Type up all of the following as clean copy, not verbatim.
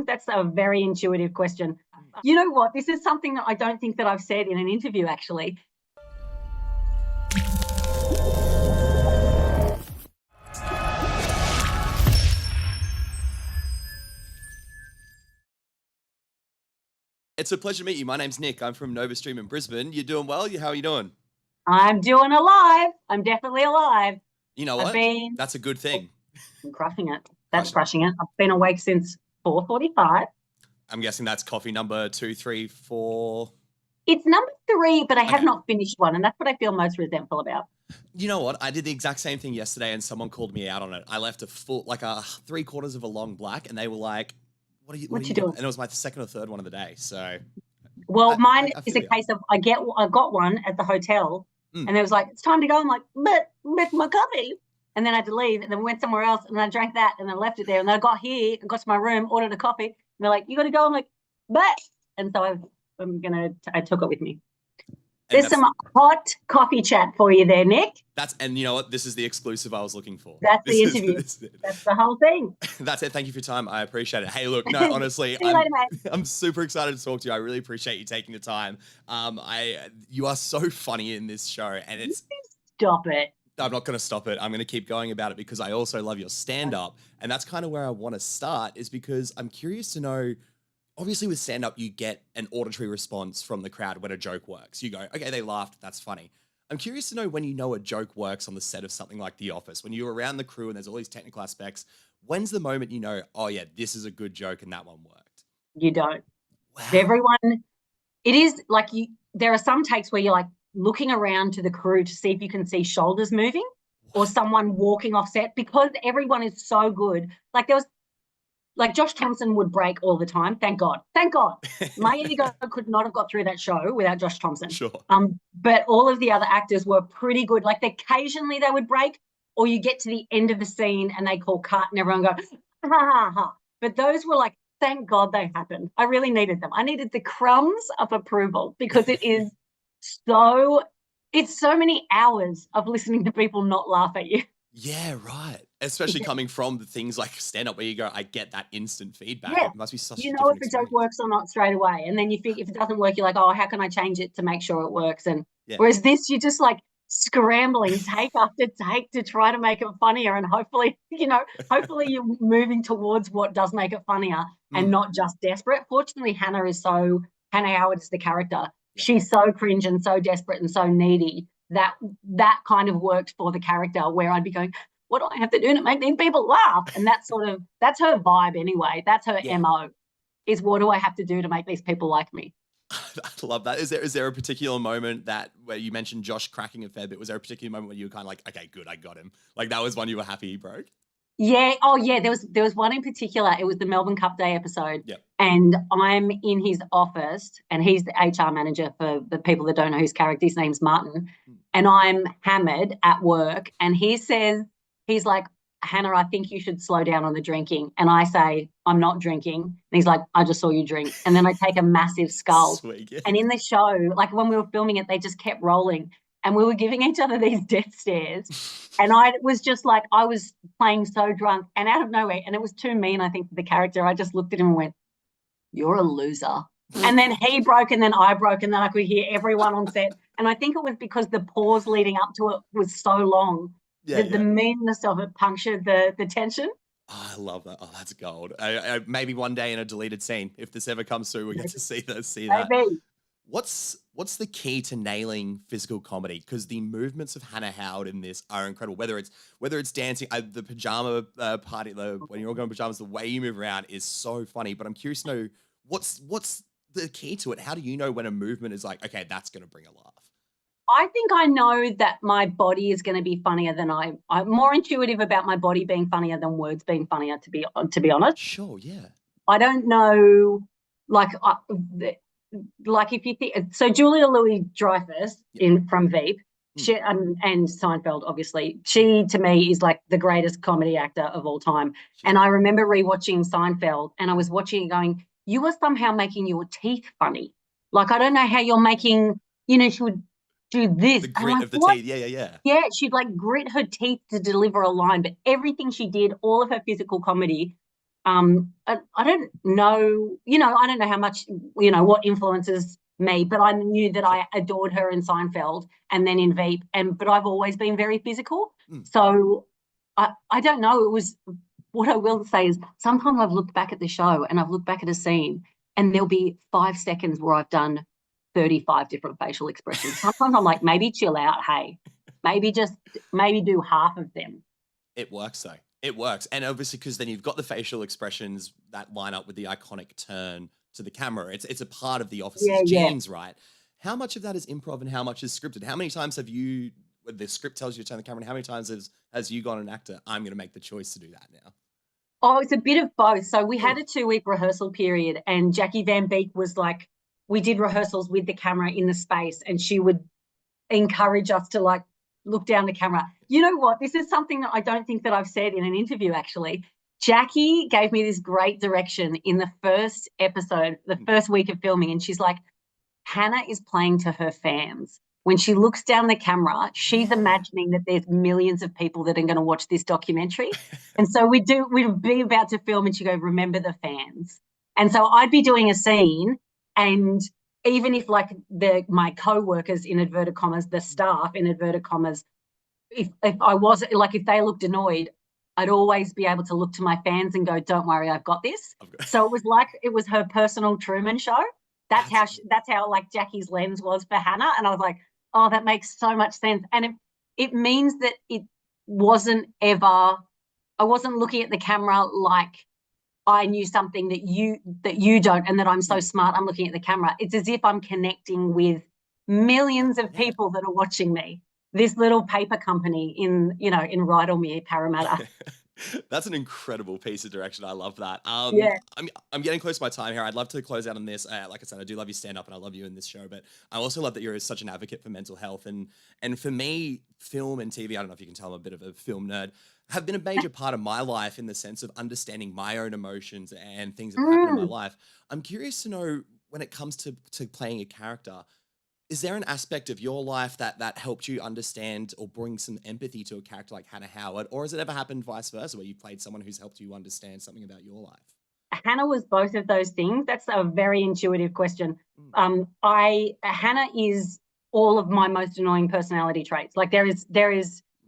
That's a very intuitive question. You know what? This is something that I don't think that I've said in an interview, actually. It's a pleasure to meet you. My name's Nick. I'm from Nova Stream in Brisbane. You doing well? How are you doing? I'm doing alive. I'm definitely alive. You know what? That's a good thing. I'm crushing it. That's crushing it. I've been awake since 4:45. I'm guessing that's coffee number 2, 3, 4. It's number 3, but I have not finished one, and that's what I feel most resentful about. You know what? I did the exact same thing yesterday, and someone called me out on it. I left a full, like a 3/4 of a long black, and they were like, "What are you doing?" And it was my second or third one of the day. So, well, mine is a case of I got one at the hotel, and it was like, "It's time to go." I'm like, "But my coffee." And then I had to leave, and then we went somewhere else, and I drank that, and I left it there. And then I got here, and got to my room, ordered a coffee, and they're like, "You got to go." I'm like, "But," and so I took it with me. There's some hot coffee chat for you there, Nick. And you know what? This is the exclusive I was looking for. That's the interview. That's the whole thing. That's it. Thank you for your time. I appreciate it. Hey, look, no, honestly, I'm super excited to talk to you. I really appreciate you taking the time. You are so funny in this show, and it's stop it. I'm not going to stop it. I'm going to keep going about it because I also love your stand-up, and that's kind of where I want to start. Is because I'm curious to know. Obviously, with stand-up, you get an auditory response from the crowd when a joke works. You go, okay, they laughed, that's funny. I'm curious to know when you know a joke works on the set of something like The Office, when you're around the crew and there's all these technical aspects, when's the moment you know, oh yeah, this is a good joke and that one worked? You don't. Wow. Everyone, it is like there are some takes where you're like looking around to the crew to see if you can see shoulders moving or someone walking off set because everyone is so good. Like Josh Thompson would break all the time. Thank God. Thank God. My ego could not have got through that show without Josh Thompson. Sure. But all of the other actors were pretty good. Like occasionally they would break, or you get to the end of the scene and they call cut and everyone goes, ha, ha, ha. But those were like, thank God they happened. I really needed them. I needed the crumbs of approval because it's so many hours of listening to people not laugh at you. Yeah, right. Especially coming from the things like stand-up where you go, I get that instant feedback. Yeah. It must be such a if a joke works or not straight away. And then you think if it doesn't work, you're like, oh, how can I change it to make sure it works? And whereas this, you're just like scrambling take after take to try to make it funnier. And hopefully you're moving towards what does make it funnier and not just desperate. Fortunately, Hannah Howard is the character. Yeah. She's so cringe and so desperate and so needy that kind of worked for the character where I'd be going, what do I have to do to make these people laugh? And that's her vibe anyway. That's her MO, is what do I have to do to make these people like me? I love that. Is there a particular moment where you mentioned Josh cracking a fair bit? Was there a particular moment where you were kind of like, okay, good, I got him? Like that was one you were happy he broke? Yeah. Oh, yeah. There was one in particular. It was the Melbourne Cup Day episode. Yep. And I'm in his office, and he's the HR manager for the people that don't know his character. His name's Martin. And I'm hammered at work, and he's like, Hannah, I think you should slow down on the drinking. And I say, I'm not drinking. And he's like, I just saw you drink. And then I take a massive skull. Sweet, yeah. And in the show, like when we were filming it, they just kept rolling. And we were giving each other these death stares. And I was just like, I was playing so drunk and out of nowhere. And it was too mean, I think, for the character. I just looked at him and went, you're a loser. And then he broke and then I broke and then I could hear everyone on set. And I think it was because the pause leading up to it was so long. The meanness of it punctured the tension. Oh, I love that. Oh, that's gold. Maybe one day in a deleted scene, if this ever comes through, we get to see that. Maybe. What's the key to nailing physical comedy? Because the movements of Hannah Howard in this are incredible. Whether it's dancing, the pajama party, when you're all going pajamas, the way you move around is so funny. But I'm curious to know what's the key to it. How do you know when a movement is like, okay, that's going to bring a laugh? I think I know that my body is going to be funnier than I'm more intuitive about my body being funnier than words being funnier, to be honest. Sure, yeah. I don't know, like if you think, so Julia Louis-Dreyfus from Veep, she, and Seinfeld, obviously, she to me is like the greatest comedy actor of all time. Sure. And I remember rewatching Seinfeld, and I was watching it going, you were somehow making your teeth funny. Like I don't know how you're making, she would do this. The grit of the teeth. Yeah. Yeah, she'd like grit her teeth to deliver a line, but everything she did, all of her physical comedy I don't know, I don't know how much, what influences me, but I knew that Sure. I adored her in Seinfeld and then in Veep, but I've always been very physical. Mm. So I don't know. It was, what I will say is sometimes I've looked back at the show and I've looked back at a scene and there'll be 5 seconds where I've done 35 different facial expressions. Sometimes I'm like, maybe chill out. Hey, maybe do half of them. It works though. It works. And obviously, because then you've got the facial expressions that line up with the iconic turn to the camera. It's a part of the Yeah, officer's yeah. genes, right? How much of that is improv and how much is scripted? How many times have you, when the script tells you to turn the camera, and how many times has you gone an actor? I'm going to make the choice to do that now. Oh, it's a bit of both. So we had Oh, a 2-week rehearsal period, and Jackie Van Beek was like, we did rehearsals with the camera in the space, and she would encourage us to like look down the camera. You know what? This is something that I don't think that I've said in an interview, actually. Jackie gave me this great direction in the first episode, the first week of filming, and she's like, Hannah is playing to her fans. When she looks down the camera, she's yeah. imagining that there's millions of people that are going to watch this documentary. And so we'd be about to film and she'd go, remember the fans. And so I'd be doing a scene, and even if like my co-workers in inverted commas, the staff in inverted commas, if I was like, if they looked annoyed, I'd always be able to look to my fans and go, don't worry, I've got this. So it was like it was her personal Truman Show. That's That's how like Jackie's lens was for Hannah. And I was like, oh, that makes so much sense. And it means that it wasn't ever, I wasn't looking at the camera like I knew something that you don't, and that I'm so mm, smart, I'm looking at the camera. It's as if I'm connecting with millions of yeah. people that are watching me. This little paper company in Rydalmere, Parramatta. That's an incredible piece of direction. I love that. Yeah. I'm getting close to my time here. I'd love to close out on this. Like I said, I do love you stand up, and I love you in this show. But I also love that you're such an advocate for mental health. And for me, film and TV. I don't know if you can tell I'm a bit of a film nerd. Have been a major part of my life in the sense of understanding my own emotions and things that have happened in my Mm. life. I'm curious to know when it comes to playing a character. Is there an aspect of your life that helped you understand or bring some empathy to a character like Hannah Howard, or has it ever happened vice versa, where you played someone who's helped you understand something about your life? Hannah was both of those things. That's a very intuitive question. Mm, I Hannah is all of my most annoying personality traits. Like there is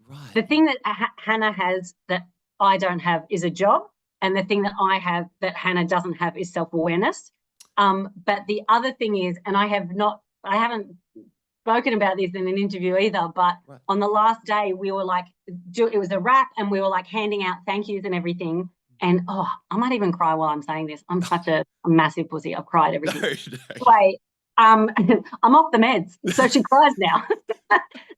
right. the thing that Hannah has that I don't have is a job, and the thing that I have that Hannah doesn't have is self-awareness. But the other thing is, and I haven't spoken about this in an interview either, but Right. on the last day we were like, it was a wrap, and we were like handing out thank yous and everything. And oh, I might even cry while I'm saying this. I'm such a massive pussy. I've cried No, everything. no. Anyway, I'm off the meds, so she cries now.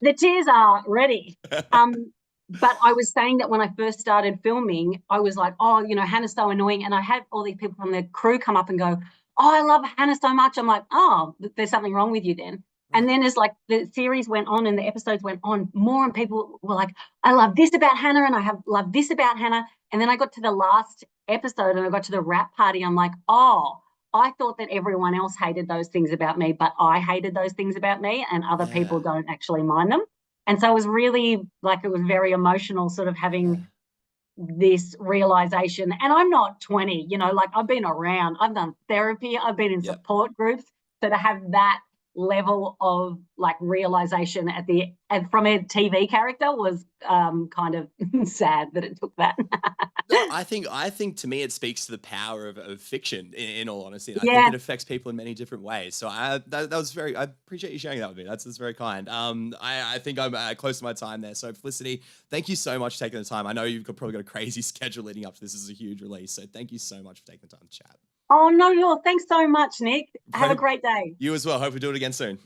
The tears are ready. But I was saying that when I first started filming, I was like, oh, Hannah's so annoying. And I had all these people from the crew come up and go, oh, I love Hannah so much. I'm like, oh, there's something wrong with you then. And Right. then as like the series went on and the episodes went on, more and people were like, I love this about Hannah and I have loved this about Hannah. And then I got to the last episode and I got to the wrap party. I'm like, oh, I thought that everyone else hated those things about me, but I hated those things about me, and other Yeah. people don't actually mind them. And so it was really like, it was very emotional, sort of Yeah. having this realization. And I'm not 20, like I've been around, I've done therapy, I've been in Yep. support groups. So to have that level of like realization and from a TV character was kind of sad that it took that. No, I think to me it speaks to the power of fiction. In all honesty, and I think Yeah. it affects people in many different ways. So that was very. I appreciate you sharing that with me. That's very kind. I think I'm close to my time there. So Felicity, thank you so much for taking the time. I know probably got a crazy schedule leading up to this. This is a huge release. So thank you so much for taking the time to chat. Oh, no, thanks so much, Nick. Have a Hope great day. you as well. Hope we do it again soon.